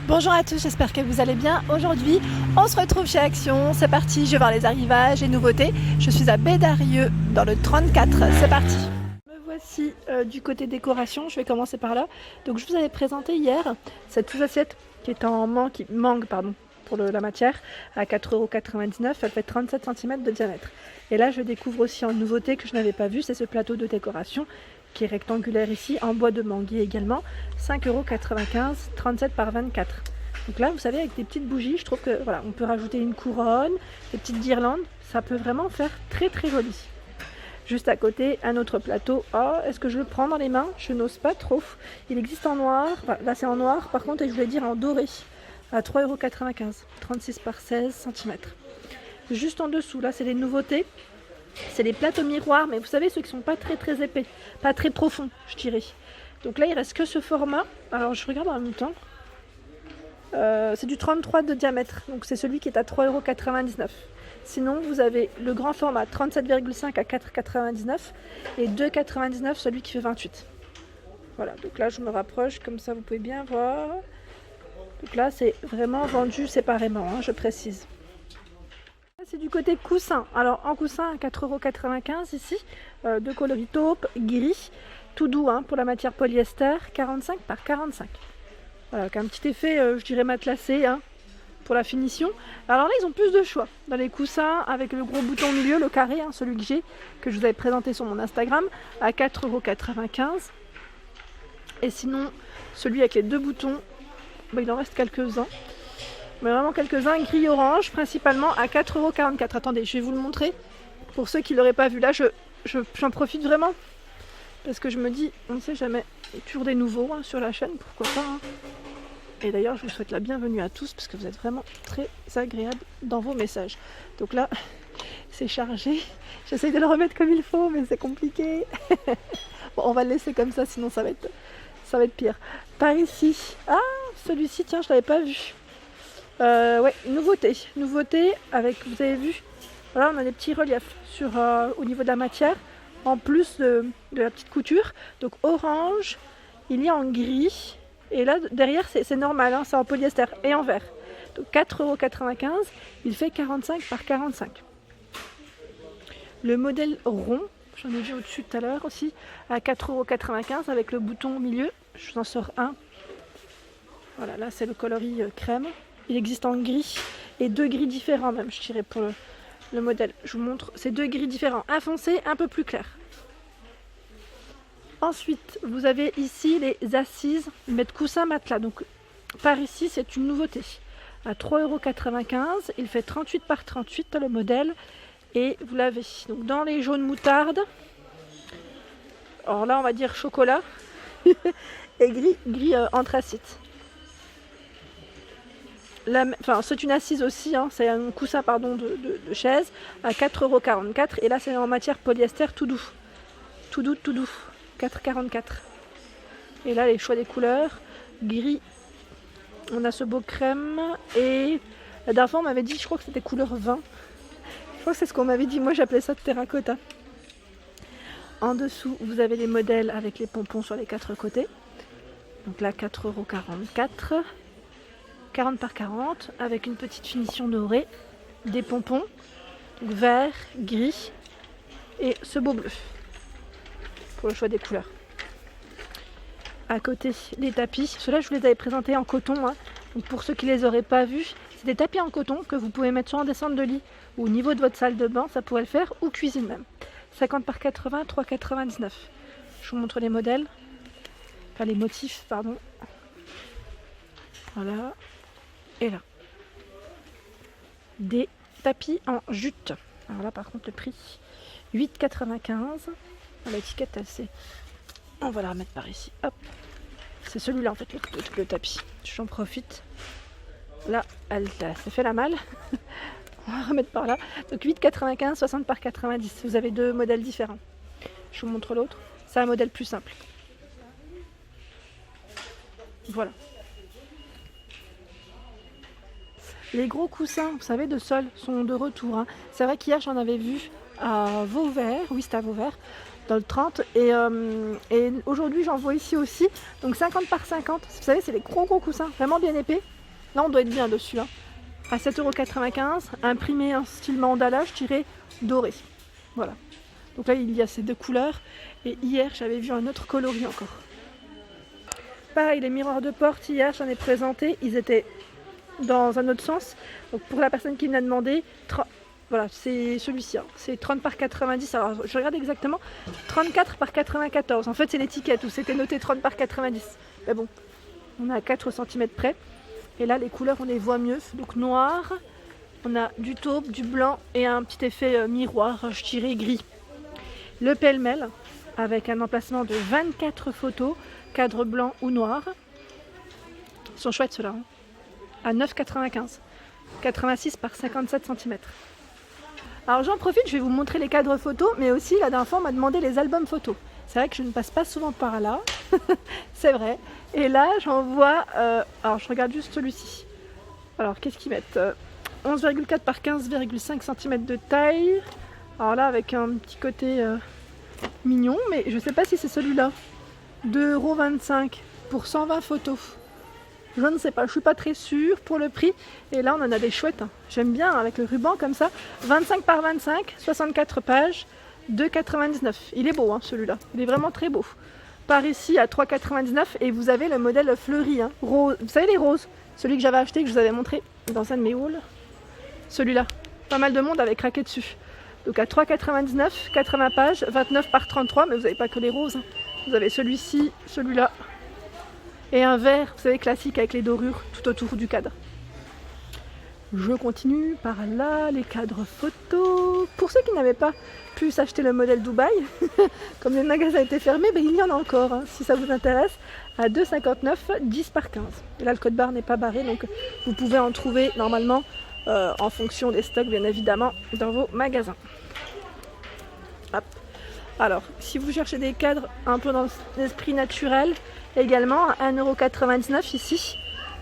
Bonjour à tous, j'espère que vous allez bien. Aujourd'hui, on se retrouve chez Action. C'est parti, je vais voir les arrivages et nouveautés. Je suis à Bédarieux dans le 34. C'est parti. Me voici du côté décoration. Je vais commencer par là. Donc, je vous avais présenté hier cette sous-assiette qui est en mangue, pour la matière à 4,99 €. Elle fait 37 cm de diamètre. Et là, je découvre aussi en nouveauté que je n'avais pas vu, c'est ce plateau de décoration qui est rectangulaire ici, en bois de manguier également, 5,95 €, 37 par 24. Donc là, vous savez, avec des petites bougies, je trouve que voilà, on peut rajouter une couronne, des petites guirlandes, ça peut vraiment faire très très joli. Juste à côté, un autre plateau. Oh, est-ce que je le prends dans les mains? Je n'ose pas trop. Il existe en noir, enfin, là c'est en noir, par contre, je voulais dire en doré, à 3,95 €, 36 par 16 cm. Juste en dessous, là, c'est les nouveautés. C'est les plateaux miroirs, mais vous savez, ceux qui sont pas très très épais, pas très profonds, je dirais. Donc là, il reste que ce format. Alors, je regarde en même temps. C'est du 33 de diamètre, donc c'est celui qui est à 3,99 €. Sinon, vous avez le grand format 37,5 à 4,99 et 2,99 celui qui fait 28. Voilà, donc là, je me rapproche, comme ça, vous pouvez bien voir. Donc là, c'est vraiment vendu séparément, hein, je précise. C'est du côté coussin. Alors en coussin à 4,95 € ici, de coloris taupe, gris, tout doux hein, pour la matière polyester, 45 par 45. Voilà, avec un petit effet, je dirais matelassé hein, pour la finition. Alors là, ils ont plus de choix. Dans les coussins, avec le gros bouton au milieu, le carré, hein, celui que j'ai, que je vous avais présenté sur mon Instagram, à 4,95 €. Et sinon, celui avec les deux boutons, il en reste quelques-uns. Mais vraiment quelques-uns, gris-orange, principalement à 4,44 €. Attendez, je vais vous le montrer. Pour ceux qui ne l'auraient pas vu, là, j'en profite vraiment. Parce que je me dis, on ne sait jamais, il y a toujours des nouveaux hein, sur la chaîne, pourquoi pas. Hein. Et d'ailleurs, je vous souhaite la bienvenue à tous, parce que vous êtes vraiment très agréables dans vos messages. Donc là, c'est chargé. J'essaye de le remettre comme il faut, mais c'est compliqué. Bon, on va le laisser comme ça, sinon ça va être pire. Par ici, ah, celui-ci, tiens, je ne l'avais pas vu. Ouais, nouveauté avec, vous avez vu, voilà, on a des petits reliefs au niveau de la matière, en plus de la petite couture. Donc orange, il y a en gris, et là derrière c'est normal, hein, c'est en polyester et en vert. Donc 4,95 €, il fait 45 par 45. Le modèle rond, j'en ai vu au-dessus tout à l'heure aussi, à 4,95 € avec le bouton au milieu, je vous en sors un. Voilà, là c'est le coloris crème. Il existe en gris et deux gris différents même, je dirais, pour le modèle. Je vous montre, c'est deux gris différents, un foncé, un peu plus clair. Ensuite, vous avez ici les assises, ils mettent coussin matelas. Donc par ici, c'est une nouveauté. À 3,95 €, il fait 38 par 38 le modèle. Et vous l'avez donc dans les jaunes moutarde. Alors là, on va dire chocolat et gris anthracite. C'est une assise aussi, hein, c'est un coussin de chaise à 4,44 € et là c'est en matière polyester tout doux, 4,44 €. Et là les choix des couleurs, gris, on a ce beau crème et la dernière fois on m'avait dit, je crois que c'était couleur vin, je crois que c'est ce qu'on m'avait dit, moi j'appelais ça de terracotta. En dessous vous avez les modèles avec les pompons sur les quatre côtés, donc là 4,44 €. 40 par 40 avec une petite finition dorée, des pompons, donc vert, gris et ce beau bleu pour le choix des couleurs. À côté, les tapis, ceux-là je vous les avais présentés en coton, hein. Donc pour ceux qui ne les auraient pas vus, c'est des tapis en coton que vous pouvez mettre soit en descente de lit ou au niveau de votre salle de bain, ça pourrait le faire, ou cuisine même. 50 par 80, 3,99 €. Je vous montre les modèles, enfin les motifs, pardon. Voilà. Et là, des tapis en jute. Alors là, par contre, le prix 8,95 €. L'étiquette, on va la remettre par ici. Hop, c'est celui-là en fait, le tapis. J'en profite. Là, ça fait la malle. On va remettre par là. Donc 8,95 €, 60 par 90. Vous avez deux modèles différents. Je vous montre l'autre. C'est un modèle plus simple. Voilà. Les gros coussins, vous savez, de sol sont de retour. Hein. C'est vrai qu'hier, j'en avais vu à Vauvert. Oui, c'était à Vauvert. dans le 30 et aujourd'hui j'en vois ici aussi, donc 50 par 50, vous savez c'est les gros coussins, vraiment bien épais, là on doit être bien dessus, hein. À 7,95 €, imprimé en style mandala, je dirais doré, voilà. Donc là il y a ces deux couleurs et hier j'avais vu un autre coloris encore. Pareil, les miroirs de porte, hier j'en ai présenté, ils étaient dans un autre sens, donc pour la personne qui me l'a demandé, voilà, c'est celui-ci, hein. C'est 30 par 90, alors je regarde exactement, 34 par 94, en fait c'est l'étiquette où c'était noté 30 par 90, mais bon, on est à 4 cm près, et là les couleurs on les voit mieux, donc noir, on a du taupe, du blanc et un petit effet miroir, je dirais gris. Le pêle-mêle, avec un emplacement de 24 photos, cadre blanc ou noir, ils sont chouettes ceux-là, hein. À 9,95, 86 par 57 cm. Alors j'en profite, je vais vous montrer les cadres photos, mais aussi la dernière fois on m'a demandé les albums photos. C'est vrai que je ne passe pas souvent par là, c'est vrai. Et là j'en vois, alors je regarde juste celui-ci. Alors qu'est-ce qu'ils mettent 11,4 par 15,5 cm de taille. Alors là avec un petit côté mignon, mais je ne sais pas si c'est celui-là. 2,25 € pour 120 photos. Je ne sais pas, je ne suis pas très sûre pour le prix. Et là, on en a des chouettes, hein. J'aime bien hein, avec le ruban comme ça. 25 par 25, 64 pages, 2,99 €. Il est beau, hein, celui-là. Il est vraiment très beau. Par ici à 3,99 € et vous avez le modèle fleuri, hein, rose. Vous savez les roses, celui que j'avais acheté, que je vous avais montré dans un de mes hauls. Celui-là. Pas mal de monde avait craqué dessus. Donc à 3,99 €, 80 pages, 29 par 33, mais vous n'avez pas que les roses, hein. Vous avez celui-ci, celui-là. Et un vert, vous savez, classique avec les dorures tout autour du cadre. Je continue par là, les cadres photos. Pour ceux qui n'avaient pas pu s'acheter le modèle Dubaï, comme les magasins étaient fermés, ben, il y en a encore, hein, si ça vous intéresse, à 2,59 €, 10 par 15. Et là, le code barre n'est pas barré, donc vous pouvez en trouver normalement, en fonction des stocks, bien évidemment, dans vos magasins. Hop. Alors, si vous cherchez des cadres un peu dans l'esprit naturel, également 1,99 € ici,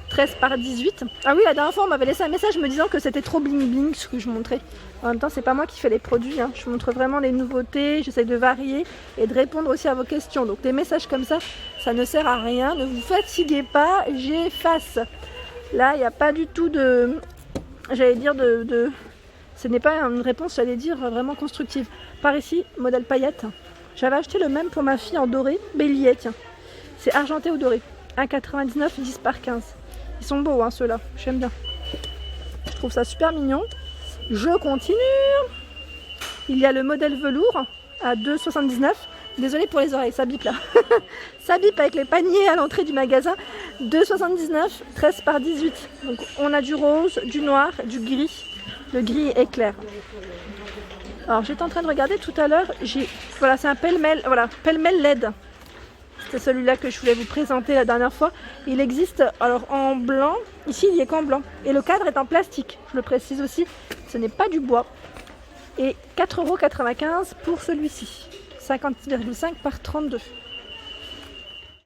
13 par 18. Ah oui, la dernière fois on m'avait laissé un message me disant que c'était trop bling bling ce que je montrais. En même temps, c'est pas moi qui fais les produits, hein. Je montre vraiment les nouveautés, j'essaie de varier et de répondre aussi à vos questions. Donc des messages comme ça, ça ne sert à rien, ne vous fatiguez pas, j'efface. Là, il n'y a pas du tout de... J'allais dire ce n'est pas une réponse, j'allais dire vraiment constructive. Par ici, modèle paillette. J'avais acheté le même pour ma fille en doré, bélier, tiens. C'est argenté ou doré. 1,99 €, 10 par 15. Ils sont beaux, hein, ceux-là. J'aime bien. Je trouve ça super mignon. Je continue. Il y a le modèle velours à 2,79 €. Désolée pour les oreilles, ça bip là. Ça bip avec les paniers à l'entrée du magasin. 2,79 €, 13 par 18. Donc on a du rose, du noir, du gris. Le gris est clair. Alors j'étais en train de regarder tout à l'heure. Voilà, c'est un pêle-mêle. Voilà, pêle-mêle LED. C'est celui-là que je voulais vous présenter la dernière fois. Il existe alors en blanc. Ici, il n'y est qu'en blanc. Et le cadre est en plastique. Je le précise aussi. Ce n'est pas du bois. Et 4,95 € pour celui-ci. 50,5 par 32.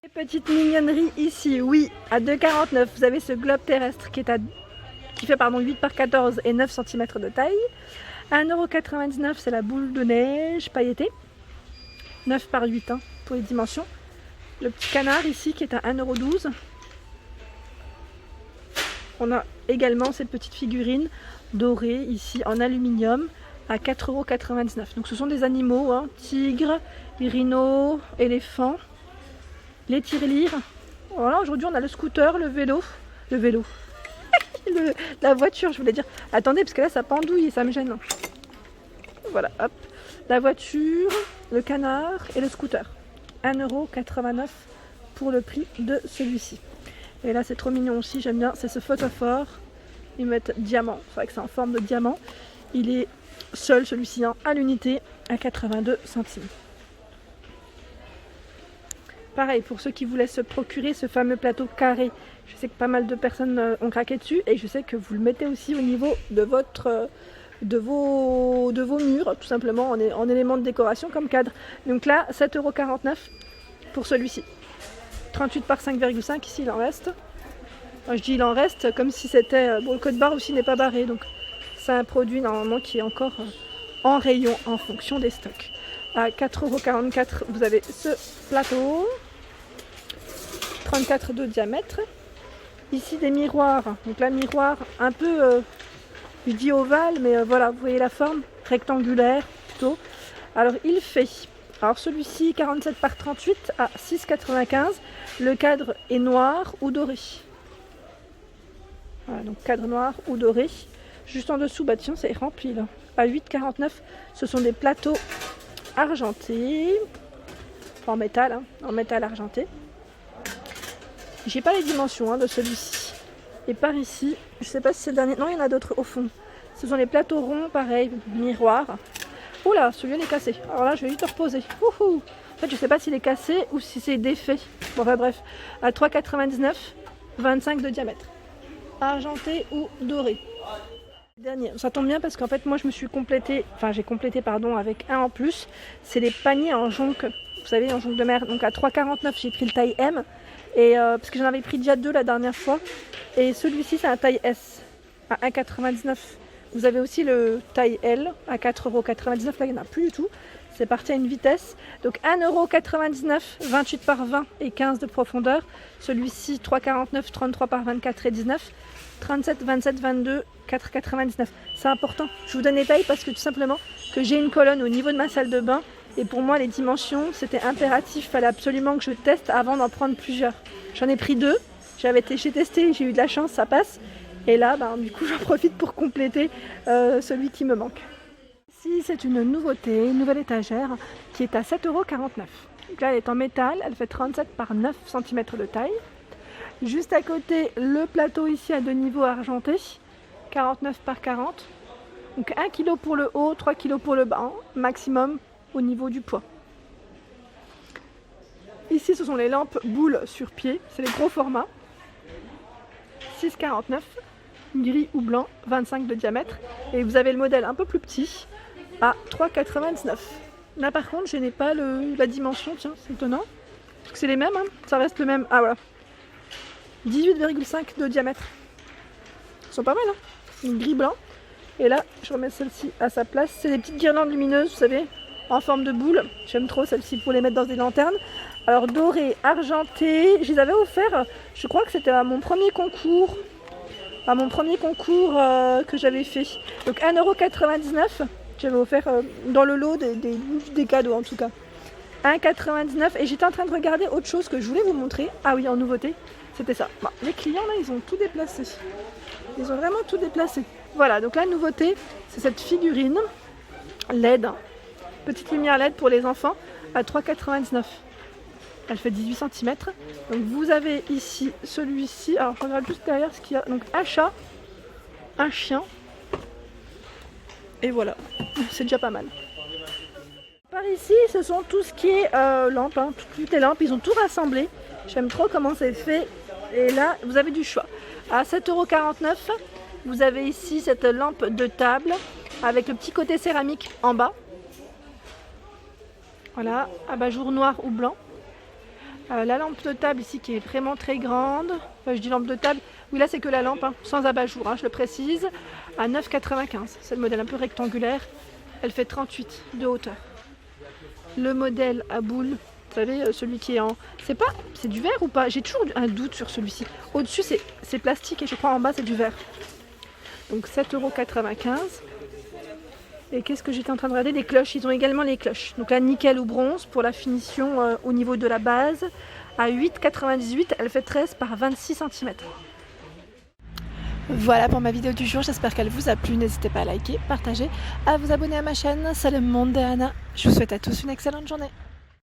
Les petites mignonneries ici. Oui, à 2,49 €. Vous avez ce globe terrestre qui fait 8 par 14 et 9 cm de taille. 1,99 €, c'est la boule de neige pailletée. 9 par 8 hein, pour les dimensions. Le petit canard ici qui est à 1,12 €. On a également cette petite figurine dorée ici en aluminium à 4,99 €. Donc ce sont des animaux, hein, tigres, rhinos, éléphants, les tirelires. Voilà, aujourd'hui on a le scooter, le vélo. La voiture, je voulais dire. Attendez, parce que là ça pendouille et ça me gêne. Voilà, hop. La voiture, le canard et le scooter. 1,89 € pour le prix de celui-ci. Et là c'est trop mignon aussi, j'aime bien, c'est ce photophore. Ils mettent diamant, c'est vrai que c'est en forme de diamant. Il est seul celui-ci hein, à l'unité à 82 centimes. Pareil pour ceux qui voulaient se procurer ce fameux plateau carré. Je sais que pas mal de personnes ont craqué dessus et je sais que vous le mettez aussi au niveau de vos murs, tout simplement en élément de décoration comme cadre. Donc là, 7,49 € pour celui-ci. 38 par 5,5, ici il en reste. Enfin, je dis il en reste comme si c'était... Bon, le code barre aussi n'est pas barré, donc c'est un produit normalement qui est encore en rayon en fonction des stocks. À 4,44 €, vous avez ce plateau. 34 de diamètre. Ici des miroirs. Donc là, miroir un peu, je dis ovale, mais voilà, vous voyez la forme, rectangulaire plutôt. Alors il fait, alors celui-ci 47 par 38 à 6,95 €. Le cadre est noir ou doré. Voilà, donc cadre noir ou doré. Juste en dessous, bah tiens, c'est rempli là. À 8,49 €, ce sont des plateaux argentés. Enfin, en métal argenté. J'ai pas les dimensions de celui-ci. Et par ici, je sais pas si c'est le dernier. Non, il y en a d'autres au fond. Ce sont les plateaux ronds, pareil, miroir. Oula, celui-là est cassé. Alors là, je vais vite le reposer. Wouhou. En fait, je sais pas s'il est cassé ou si c'est défait. Bon, enfin bref. À 3,99 €, 25 de diamètre. Argenté ou doré. Dernier. Ça tombe bien parce qu'en fait, moi, je me suis complété. Enfin, j'ai complété, pardon, avec un en plus. C'est les paniers en jonc. Vous savez, en jonc de mer. Donc à 3,49 €, j'ai pris le taille M. Et parce que j'en avais pris déjà 2 la dernière fois. Et celui-ci, c'est un taille S à 1,99 €. Vous avez aussi le taille L à 4,99 €. Là, il n'y en a plus du tout. C'est parti à une vitesse. Donc 1,99 €, 28 par 20 et 15 de profondeur. Celui-ci, 3,49 €, 33 par 24 et 19. 37, 27, 22, 4,99 €. C'est important. Je vous donne les tailles parce que tout simplement que j'ai une colonne au niveau de ma salle de bain. Et pour moi, les dimensions, c'était impératif. Il fallait absolument que je teste avant d'en prendre plusieurs. J'en ai pris 2. J'ai testé, j'ai eu de la chance, ça passe. Et là, du coup, j'en profite pour compléter celui qui me manque. Ici, c'est une nouveauté, une nouvelle étagère qui est à 7,49 €. Donc là, elle est en métal. Elle fait 37 par 9 cm de taille. Juste à côté, le plateau ici à 2 niveaux argenté. 49 par 40. Donc 1 kg pour le haut, 3 kg pour le bas, maximum au niveau du poids. Ici, ce sont les lampes boules sur pied, c'est les gros formats. 6,49 €, gris ou blanc, 25 de diamètre. Et vous avez le modèle un peu plus petit à 3,99 €. Là par contre, je n'ai pas la dimension, tiens, c'est étonnant. Parce que c'est les mêmes, ça reste le même. Ah voilà. 18,5 de diamètre. Ils sont pas mal, gris blanc. Et là, je remets celle-ci à sa place. C'est des petites guirlandes lumineuses, vous savez, en forme de boule. J'aime trop celle-ci pour les mettre dans des lanternes. Alors doré, argenté, je les avais offerts, je crois que c'était à mon premier concours. Que j'avais fait. Donc 1,99 €, j'avais offert dans le lot des cadeaux en tout cas. 1,99 € et j'étais en train de regarder autre chose que je voulais vous montrer. Ah oui, en nouveauté, c'était ça. Bon, les clients là, ils ont tout déplacé. Ils ont vraiment tout déplacé. Voilà, donc la nouveauté, c'est cette figurine LED. Petite lumière LED pour les enfants à 3,99 €. Elle fait 18 cm. Donc vous avez ici celui-ci. Alors je regarde juste derrière ce qu'il y a. Donc un chat, un chien. Et voilà, c'est déjà pas mal. Par ici, ce sont tout ce qui est lampes. Toutes les lampes, ils ont tout rassemblé. J'aime trop comment c'est fait. Et là, vous avez du choix. À 7,49 €, vous avez ici cette lampe de table avec le petit côté céramique en bas. Voilà, abat-jour noir ou blanc. La lampe de table ici qui est vraiment très grande. Enfin, je dis lampe de table. Oui, là c'est que la lampe, sans abat-jour, je le précise. À 9,95 €. C'est le modèle un peu rectangulaire. Elle fait 38 de hauteur. Le modèle à boule, vous savez, celui qui est en... C'est du verre ou pas? J'ai toujours un doute sur celui-ci. Au-dessus c'est plastique et je crois en bas c'est du verre. Donc 7,95 €. Et qu'est-ce que j'étais en train de regarder? Les cloches, ils ont également les cloches. Donc là, nickel ou bronze pour la finition au niveau de la base. À 8,98 €, elle fait 13 par 26 cm. Voilà pour ma vidéo du jour, j'espère qu'elle vous a plu. N'hésitez pas à liker, partager, à vous abonner à ma chaîne. C'est le monde d'Anna. Je vous souhaite à tous une excellente journée.